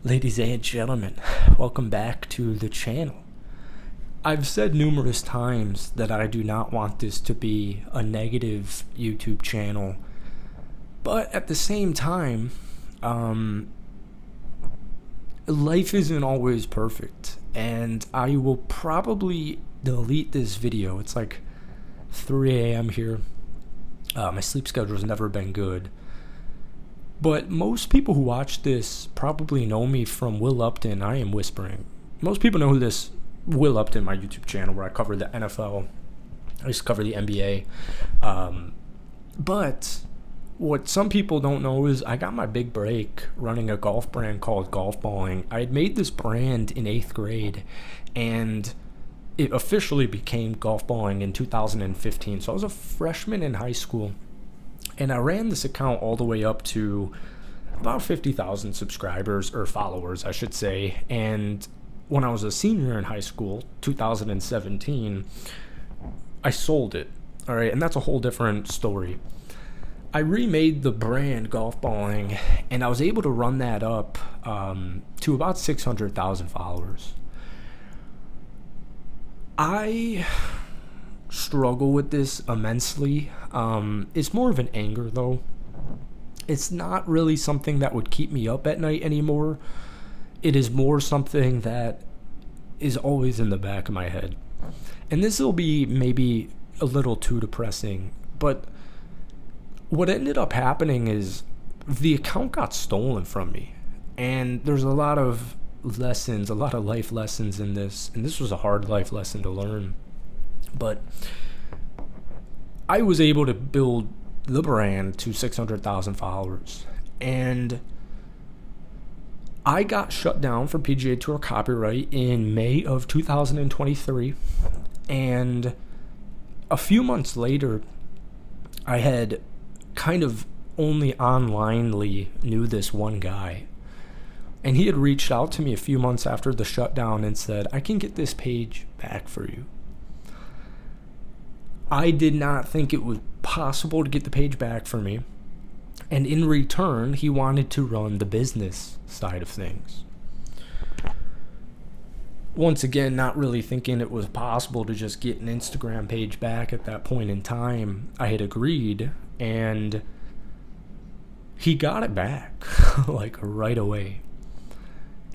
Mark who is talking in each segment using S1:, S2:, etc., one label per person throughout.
S1: Ladies and gentlemen, welcome back to the channel. I've said numerous times that I do not want this to be a negative YouTube channel, but at the same time, life isn't always perfect, and I will probably delete this video. It's like 3 a.m. here. My sleep schedule has never been good. But most people who watch this probably know me from Will Upton. I am whispering. Most people know who this Will Upton, my YouTube channel, where I cover the NFL. I used to cover the NBA. But what some people don't know is I got my big break running a golf brand called Golf Balling. I had made this brand in 8th grade, and it officially became Golf Balling in 2015. So I was a freshman in high school. And I ran this account all the way up to about 50,000 subscribers, or followers, I should say. And when I was a senior in high school, 2017, I sold it. All right, and that's a whole different story. I remade the brand Golf Balling, and I was able to run that up to about 600,000 followers. I struggle with this immensely. It's more of an anger, though. It's not really something that would keep me up at night anymore. It is more something that is always in the back of my head. And this will be maybe a little too depressing, but what ended up happening is the account got stolen from me. And there's a lot of lessons, a lot of life lessons in this, and this was a hard life lesson to learn. But I was able to build the brand to 600,000 followers, and I got shut down for PGA Tour copyright in May of 2023, and a few months later, I had kind of only onlinely knew this one guy, and he had reached out to me a few months after the shutdown and said, "I can get this page back for you." I did not think it was possible to get the page back for me. And in return, he wanted to run the business side of things. Once again, not really thinking it was possible to just get an Instagram page back at that point in time, I had agreed, and he got it back like right away.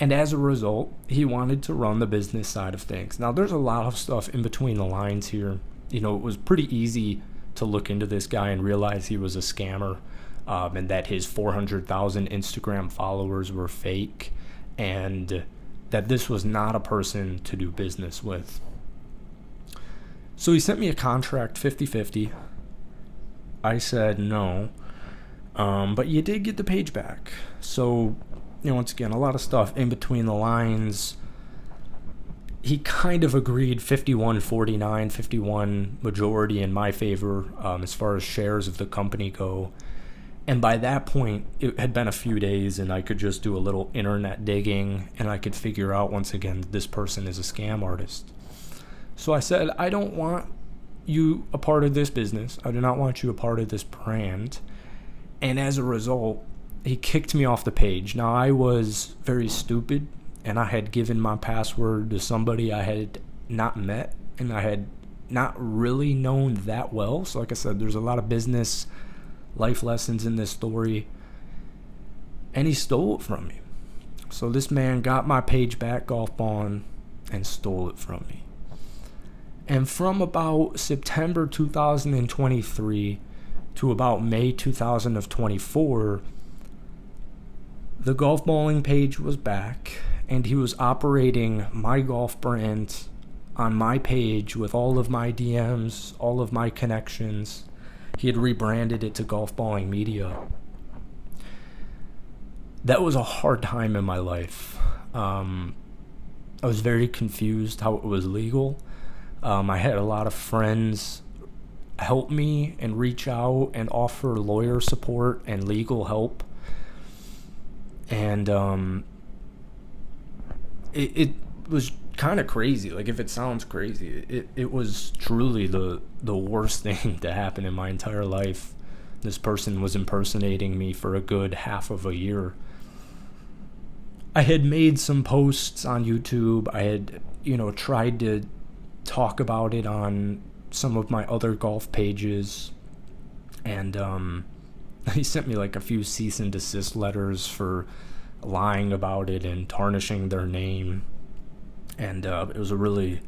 S1: And as a result, he wanted to run the business side of things. Now, there's a lot of stuff in between the lines here. You know, it was pretty easy to look into this guy and realize he was a scammer, and that his 400,000 Instagram followers were fake, and that this was not a person to do business with. So he sent me a contract 50-50. I said no, but you did get the page back. So, you know, once again, a lot of stuff in between the lines. He kind of agreed 51-49, 51 majority in my favor as far as shares of the company go. And by that point, it had been a few days, and I could just do a little internet digging, and I could figure out, once again, this person is a scam artist. So I said, I don't want you a part of this business. I do not want you a part of this brand. And as a result, he kicked me off the page. Now, I was very stupid, and I had given my password to somebody I had not met, and I had not really known that well. So like I said, there's a lot of business life lessons in this story, and he stole it from me. So this man got my page back, Golf Balling, and stole it from me. And from about September 2023 to about May 2024, the Golf Balling page was back, and he was operating my golf brand on my page with all of my DMs, all of my connections. He had rebranded it to Golf Balling Media. That was a hard time in my life. I was very confused how it was legal. I had a lot of friends help me and reach out and offer lawyer support and legal help. And it was kind of crazy. Like, if it sounds crazy, it was truly the worst thing to happen in my entire life. This person was impersonating me for a good half of a year. I had made some posts on YouTube. I had, tried to talk about it on some of my other golf pages. And he sent me like a few cease and desist letters for lying about it and tarnishing their name. And it was a really,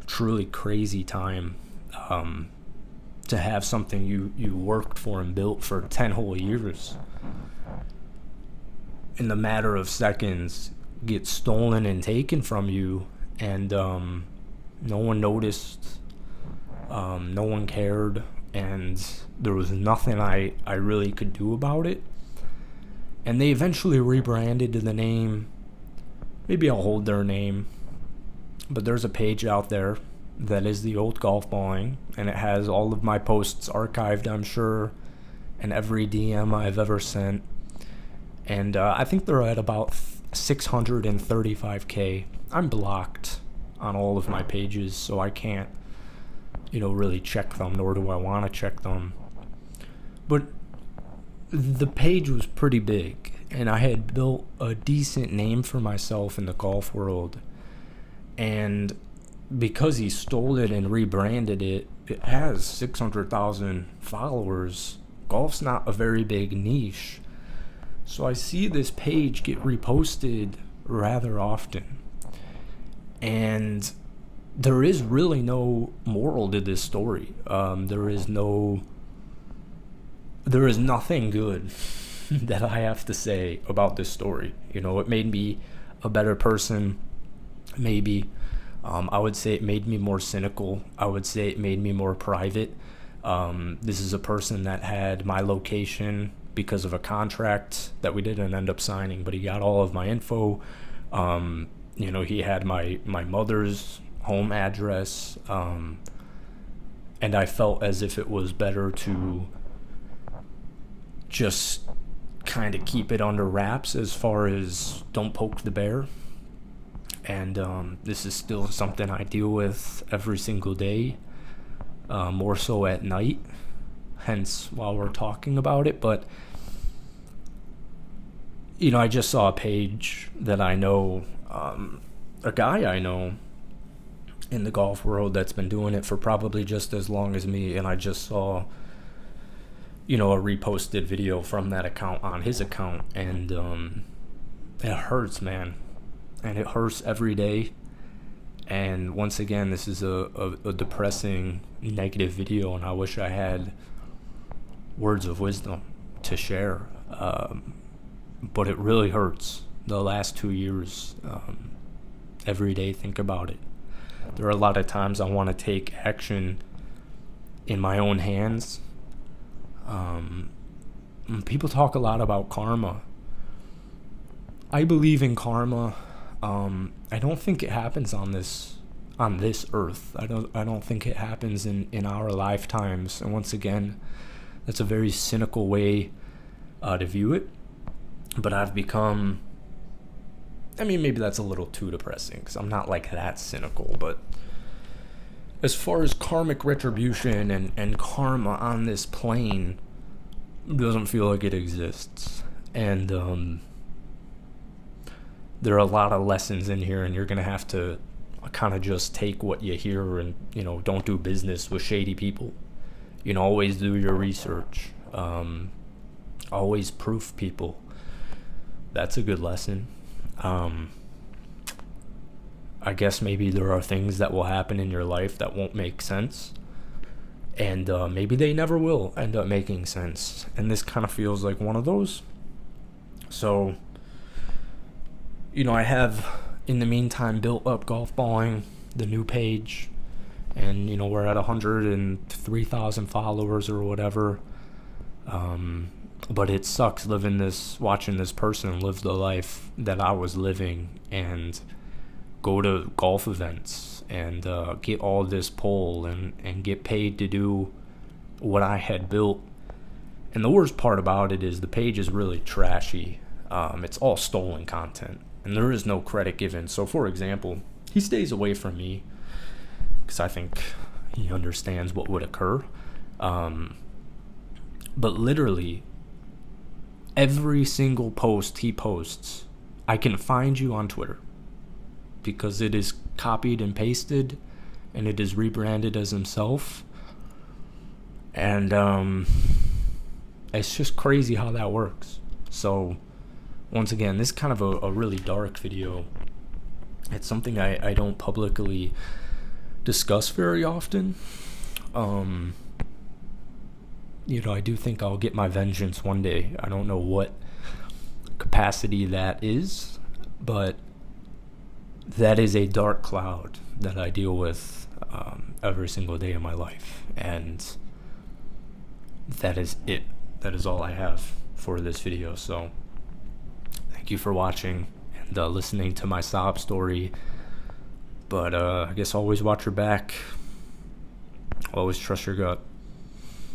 S1: truly crazy time to have something you worked for and built for 10 whole years in the matter of seconds get stolen and taken from you, and no one noticed, no one cared, and there was nothing I really could do about it. And they eventually rebranded to the name. Maybe I'll hold their name, but there's a page out there that is the old golf balling, and it has all of my posts archived, I'm sure, and every DM I've ever sent. And I think they're at about 635K. I'm blocked on all of my pages, so I can't, really check them, nor do I want to check them. But the page was pretty big, and I had built a decent name for myself in the golf world. And because he stole it and rebranded it, it has 600,000 followers. Golf's not a very big niche. So I see this page get reposted rather often. And there is really no moral to this story. There is nothing good that I have to say about this story. It made me a better person, maybe. I would say it made me more cynical. I would say it made me more private. This is a person that had my location because of a contract that we didn't end up signing, but he got all of my info. He had my mother's home address, and I felt as if it was better to just kind of keep it under wraps as far as don't poke the bear. And this is still something I deal with every single day, more so at night, hence while we're talking about it. But I just saw a page that I know, a guy I know in the golf world that's been doing it for probably just as long as me, and I just saw a reposted video from that account on his account, and it hurts, man, and it hurts every day. And once again, this is a depressing, negative video, and I wish I had words of wisdom to share, but it really hurts. The last 2 years, every day, think about it. There are a lot of times I want to take action in my own hands. People talk a lot about karma. I believe in karma. I don't think it happens on this earth. I don't think it happens in our lifetimes. And once again, that's a very cynical way to view it. But I've become, maybe that's a little too depressing because I'm not like that cynical. But as far as karmic retribution and karma on this plane, it doesn't feel like it exists. And there are a lot of lessons in here, and you're going to have to kind of just take what you hear and, don't do business with shady people. Always do your research. Always proof people. That's a good lesson. I guess maybe there are things that will happen in your life that won't make sense. And maybe they never will end up making sense. And this kind of feels like one of those. So, I have, in the meantime, built up Golf Balling, the new page. And, we're at 103,000 followers or whatever. But it sucks watching this person live the life that I was living and go to golf events and get all this pull and get paid to do what I had built. And the worst part about it is the page is really trashy. It's all stolen content, and there is no credit given. So, for example, he stays away from me because I think he understands what would occur. But literally, every single post he posts, I can find you on Twitter because it is copied and pasted and it is rebranded as himself. And it's just crazy how that works. So once again, this is kind of a really dark video. It's something I don't publicly discuss very often. I do think I'll get my vengeance one day. I don't know what capacity that is, but that is a dark cloud that I deal with every single day of my life. And that is it. That is all I have for this video. So thank you for watching and listening to my sob story. But I guess always watch your back. Always trust your gut.